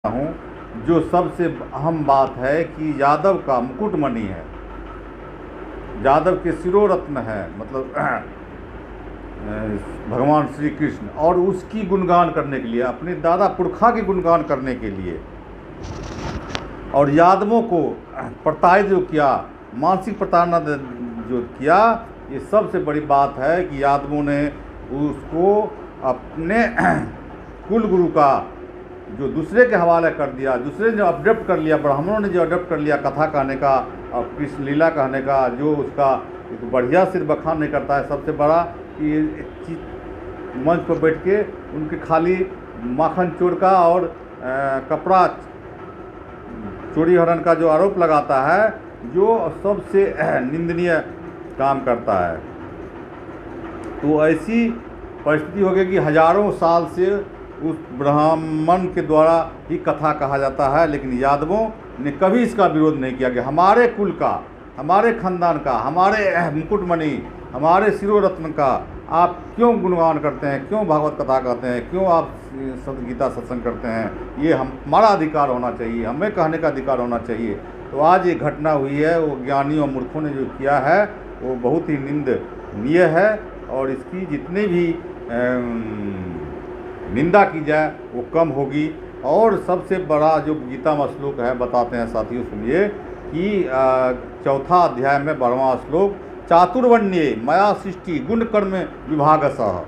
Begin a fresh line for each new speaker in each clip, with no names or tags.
हूँ जो सबसे अहम बात है कि यादव का मुकुटमणि है, यादव के शिरोरत्न है, मतलब भगवान श्री कृष्ण, और उसकी गुणगान करने के लिए, अपने दादा पुरखा की गुणगान करने के लिए, और यादवों को प्रताड़ित जो किया, मानसिक प्रताड़ना जो किया, ये सबसे बड़ी बात है कि यादवों ने उसको अपने कुल गुरु का जो दूसरे के हवाले कर दिया, दूसरे ने जो अडॉप्ट कर लिया, ब्राह्मणों ने जो अडॉप्ट कर लिया कथा कहने का और कृष्ण लीला कहने का, जो उसका एक बढ़िया सिर बखान नहीं करता है। सबसे बड़ा कि मंच पर बैठ के उनके खाली माखन चोर का और कपड़ा चोरी हरण का जो आरोप लगाता है, जो सबसे निंदनीय काम करता है। तो ऐसी परिस्थिति हो गई कि हजारों साल से उस ब्राह्मण के द्वारा ही कथा कहा जाता है, लेकिन यादवों ने कभी इसका विरोध नहीं किया कि हमारे कुल का, हमारे खानदान का, हमारे मुकुटमणि, हमारे शिरोरत्न का आप क्यों गुणगान करते हैं, क्यों भागवत कथा कहते हैं, क्यों आप गीता सत्संग करते हैं। ये हमारा अधिकार होना चाहिए, हमें कहने का अधिकार होना चाहिए। तो आज ये घटना हुई है, वो ज्ञानी और मूर्खों ने जो किया है वो बहुत ही निंदनीय है, और इसकी जितनी भी निंदा की जाए वो कम होगी। और सबसे बड़ा जो गीता में श्लोक है, बताते हैं साथियों, सुनिए कि चौथा अध्याय में 12वां श्लोक, चातुर्वर्ण्ये मया सृष्टि गुण कर्म विभागसः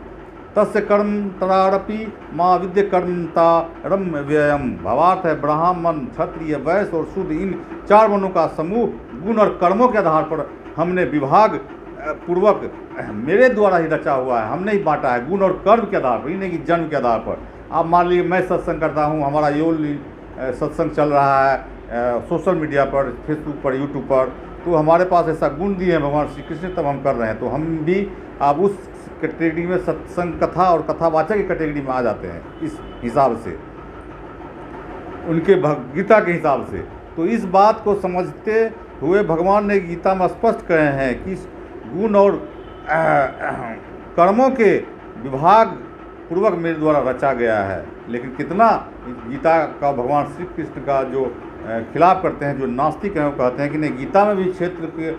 तस्य कर्म तरारपि माँ विद्य कर्मता रम व्ययम। भावार्थ है, ब्राह्मण, क्षत्रिय, वैश्य और शूद्र, इन चार वर्णों का समूह गुण और कर्मों के आधार पर हमने विभाग पूर्वक मेरे द्वारा ही रचा हुआ है, हमने ही बांटा है, गुण और कर्म के आधार पर, नहीं कि जन्म के आधार पर। आप मान लीजिए मैं सत्संग करता हूँ, हमारा योल सत्संग चल रहा है सोशल मीडिया पर, फेसबुक पर, यूट्यूब पर, तो हमारे पास ऐसा गुण दिए हैं भगवान श्री कृष्ण, तब हम कर रहे हैं। तो हम भी आप उस कैटेगरी में, सत्संग कथा और कथावाचक की कैटेगरी में आ जाते हैं इस हिसाब से, उनके गीता के हिसाब से। तो इस बात को समझते हुए भगवान ने गीता में स्पष्ट कहे हैं कि गुण और कर्मों के विभाग पूर्वक मेरे द्वारा रचा गया है। लेकिन कितना गीता का भगवान श्री कृष्ण का जो खिलाफ करते हैं, जो नास्तिक हैं, वो कहते हैं कि नहीं, गीता में भी क्षेत्र के